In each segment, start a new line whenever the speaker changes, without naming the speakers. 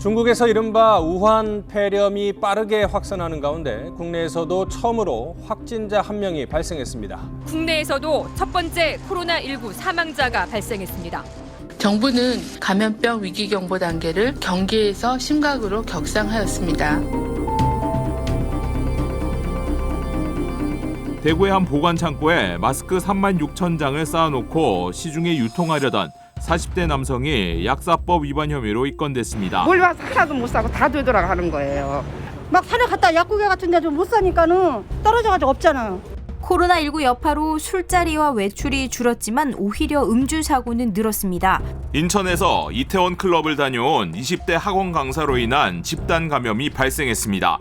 중국에서 이른바 우한 폐렴이 빠르게 확산하는 가운데 국내에서도 처음으로 확진자 한 명이 발생했습니다.
국내에서도 첫 번째 코로나19 사망자가 발생했습니다.
정부는 감염병 위기경보 단계를 경계에서 심각으로 격상하였습니다.
대구의 한 보관창고에 마스크 36,000장을 쌓아놓고 시중에 유통하려던 40대 남성이 약사법 위반 혐의로 입건됐습니다.
뭘 와서 하나도 못 사고 다 되돌아가는 거예요. 막 산에 갔다 약국에 같은 데 좀 못 사니까는 떨어져가지고 없잖아요.
코로나19 여파로 술자리와 외출이 줄었지만 오히려 음주 사고는 늘었습니다.
인천에서 이태원 클럽을 다녀온 20대 학원 강사로 인한 집단 감염이 발생했습니다.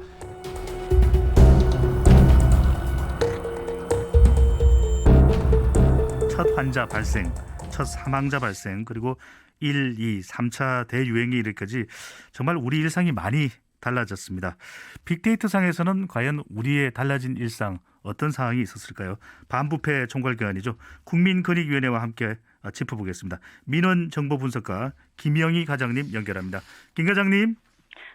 첫 환자 발생, 첫 사망자 발생, 그리고 1, 2, 3차 대유행이 이르기까지 정말 우리 일상이 많이 달라졌습니다. 빅데이터 상에서는 과연 우리의 달라진 일상 어떤 상황이 있었을까요? 반부패 총괄기관이죠. 국민권익위원회와 함께 짚어보겠습니다. 민원정보분석가 김영희 과장님 연결합니다. 김 과장님.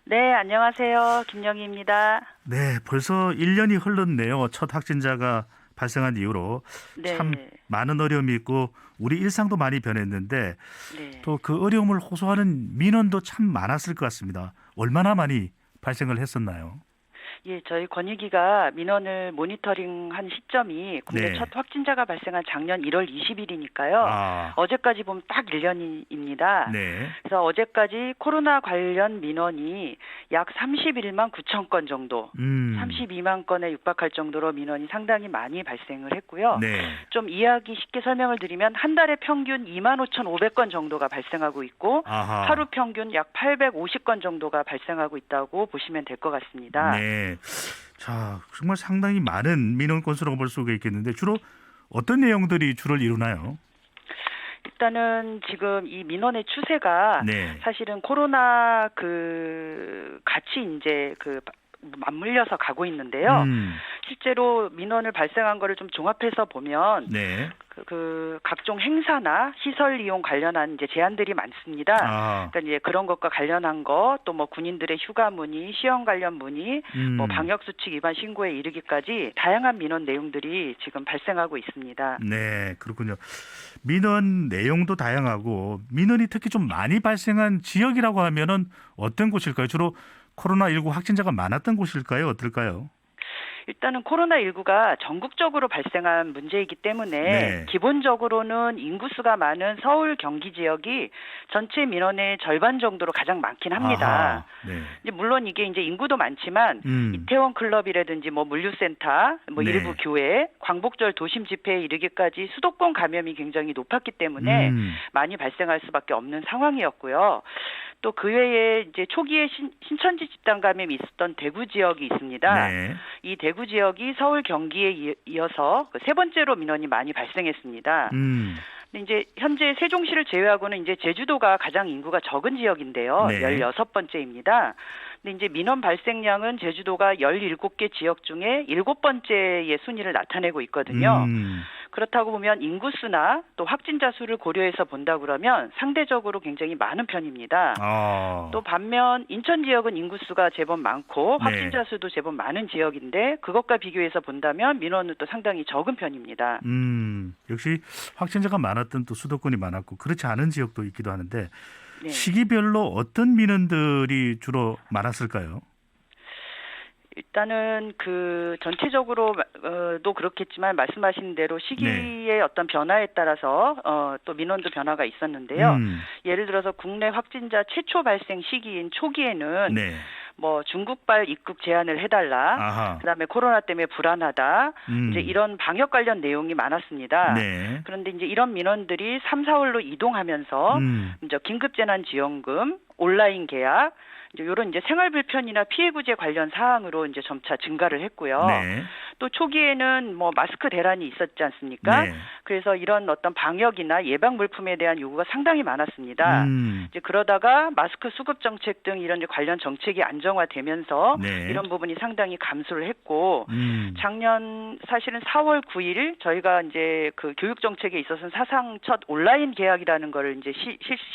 네, 안녕하세요. 김영희입니다.
네, 벌써 1년이 흘렀네요. 첫 확진자가 발생한 이후로
네.
참 많은 어려움이 있고 우리 일상도 많이 변했는데
네.
또 그 어려움을 호소하는 민원도 참 많았을 것 같습니다. 얼마나 많이 발생을 했었나요?
예, 저희 권익위가 민원을 모니터링한 시점이 국내
네.
첫 확진자가 발생한 작년 1월 20일이니까요. 어제까지 보면 딱 1년입니다.
네.
그래서 어제까지 코로나 관련 민원이 약 31만 9천 건 정도, 32만 건에 육박할 정도로 민원이 상당히 많이 발생을 했고요.
네.
좀 이해하기 쉽게 설명을 드리면 한 달에 평균 2만 5,500건 정도가 발생하고 있고
아하.
하루 평균 약 850건 정도가 발생하고 있다고 보시면 될 것 같습니다.
네. 자, 정말 상당히 많은 민원 건수라고 볼 수가 있겠는데 주로 어떤 내용들이 주를 이루나요?
일단은 지금 이 민원의 추세가
네.
사실은 코로나 같이 이제 맞물려서 가고 있는데요. 실제로 민원을 발생한 거를 좀 종합해서 보면
네.
각종 행사나 시설 이용 관련한 이제 제한들이 많습니다. 그러니까 이제 그런 것과 관련한 거, 또 뭐 군인들의 휴가 문의, 시험 관련 문의, 뭐 방역 수칙 위반 신고에 이르기까지 다양한 민원 내용들이 지금 발생하고 있습니다.
네, 그렇군요. 민원 내용도 다양하고 민원이 특히 좀 많이 발생한 지역이라고 하면은 어떤 곳일까요? 주로 코로나19 확진자가 많았던 곳일까요? 어떨까요?
일단은 코로나19가 전국적으로 발생한 문제이기 때문에
네.
기본적으로는 인구수가 많은 서울, 경기 지역이 전체 민원의 절반 정도로 가장 많긴 합니다.
네.
이제 물론 이게 이제 인구도 많지만 이태원 클럽이라든지 뭐 물류센터, 뭐
네.
일부 교회, 광복절 도심 집회에 이르기까지 수도권 감염이 굉장히 높았기 때문에 많이 발생할 수밖에 없는 상황이었고요. 또 그 외에 이제 초기에 신천지 집단 감염이 있었던 대구 지역이 있습니다.
네.
이 대구 지역이 서울, 경기에 이어서 세 번째로 민원이 많이 발생했습니다. 근데 이제 현재 세종시를 제외하고는 이제 제주도가 가장 인구가 적은 지역인데요.
네.
16번째입니다. 근데 이제 민원 발생량은 제주도가 17개 지역 중에 7번째의 순위를 나타내고 있거든요. 그렇다고 보면 인구수나 또 확진자 수를 고려해서 본다 그러면 상대적으로 굉장히 많은 편입니다. 또 반면 인천 지역은 인구수가 제법 많고 확진자 수도 제법 많은 지역인데 그것과 비교해서 본다면 민원은 또 상당히 적은 편입니다.
역시 확진자가 많았던 또 수도권이 많았고 그렇지 않은 지역도 있기도 하는데
네.
시기별로 어떤 민원들이 주로 많았을까요?
일단은 전체적으로도 그렇겠지만 말씀하신 대로 시기의 어떤 변화에 따라서 또 민원도 변화가 있었는데요. 예를 들어서 국내 확진자 최초 발생 시기인 초기에는
네.
뭐 중국발 입국 제한을 해달라. 그다음에 코로나 때문에 불안하다. 이제 이런 방역 관련 내용이 많았습니다.
네.
그런데 이제 이런 민원들이 3, 4월로 이동하면서 이제 긴급재난지원금, 온라인 계약, 이런 이제 생활 불편이나 피해 구제 관련 사항으로 이제 점차 증가를 했고요.
네.
또 초기에는 뭐 마스크 대란이 있었지 않습니까?
네.
그래서 이런 어떤 방역이나 예방 물품에 대한 요구가 상당히 많았습니다. 이제 그러다가 마스크 수급 정책 등 이런 이제 관련 정책이 안정화되면서
네.
이런 부분이 상당히 감소를 했고 작년 사실은 4월 9일 저희가 이제 그 교육 정책에 있어서는 사상 첫 온라인 계약이라는 거를 이제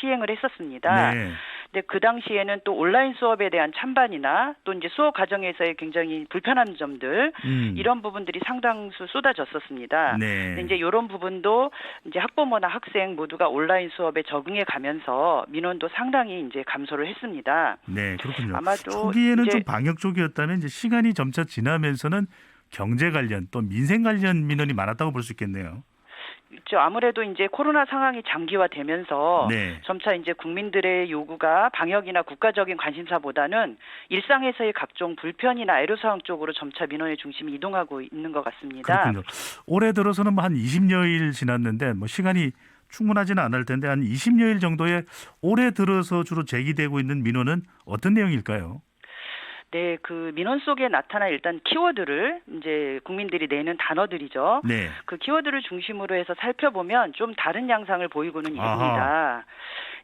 시행을 했었습니다.
네.
근데 그 당시에는 또 온라인 수업에 대한 찬반이나 또 이제 수업 과정에서의 굉장히 불편한 점들 이런 부분들이 상당수 쏟아졌었습니다.
네.
근데 이제 이런 부분도 이제 학부모나 학생 모두가 온라인 수업에 적응해 가면서 민원도 상당히 이제 감소를 했습니다.
네, 그렇군요.
아마도
초기에는
이제
좀 방역 쪽이었다면 이제 시간이 점차 지나면서는 경제 관련 또 민생 관련 민원이 많았다고 볼 수 있겠네요.
그렇죠. 아무래도 이제 코로나 상황이 장기화되면서
네.
점차 이제 국민들의 요구가 방역이나 국가적인 관심사보다는 일상에서의 각종 불편이나 애로사항 쪽으로 점차 민원의 중심이 이동하고 있는 것 같습니다.
그렇군요. 올해 들어서는 뭐 한 20여일 지났는데 뭐 시간이 충분하지는 않을 텐데 한 20여일 정도에 올해 들어서 주로 제기되고 있는 민원은 어떤 내용일까요?
네, 그 민원 속에 나타난 일단 키워드를 이제 국민들이 내는 단어들이죠.
네.
그 키워드를 중심으로 해서 살펴보면 좀 다른 양상을 보이고는 있습니다.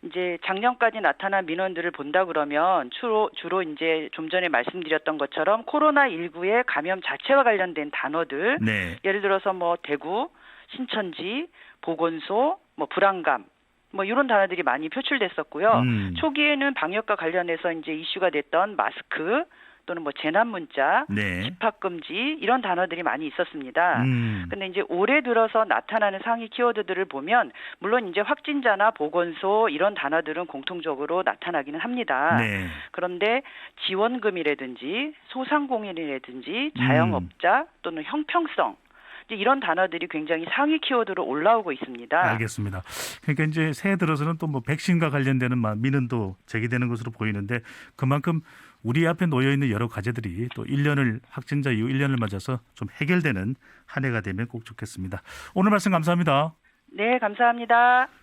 이제 작년까지 나타난 민원들을 본다 그러면 주로 이제 좀 전에 말씀드렸던 것처럼 코로나19의 감염 자체와 관련된 단어들,
네.
예를 들어서 뭐 대구, 신천지, 보건소, 뭐 불안감, 뭐 이런 단어들이 많이 표출됐었고요. 초기에는 방역과 관련해서 이제 이슈가 됐던 마스크 또는 뭐 재난 문자,
네.
집합 금지 이런 단어들이 많이 있었습니다. 근데 이제 올해 들어서 나타나는 상위 키워드들을 보면 물론 이제 확진자나 보건소 이런 단어들은 공통적으로 나타나기는 합니다.
네.
그런데 지원금이라든지 소상공인이라든지 자영업자 또는 형평성 이런 단어들이 굉장히 상위 키워드로 올라오고 있습니다.
알겠습니다. 그러니까 이제 새해 들어서는 또 뭐 백신과 관련되는 민원도 제기되는 것으로 보이는데 그만큼 우리 앞에 놓여 있는 여러 과제들이 또 1년을 확진자 이후 1년을 맞아서 좀 해결되는 한 해가 되면 꼭 좋겠습니다. 오늘 말씀 감사합니다.
네, 감사합니다.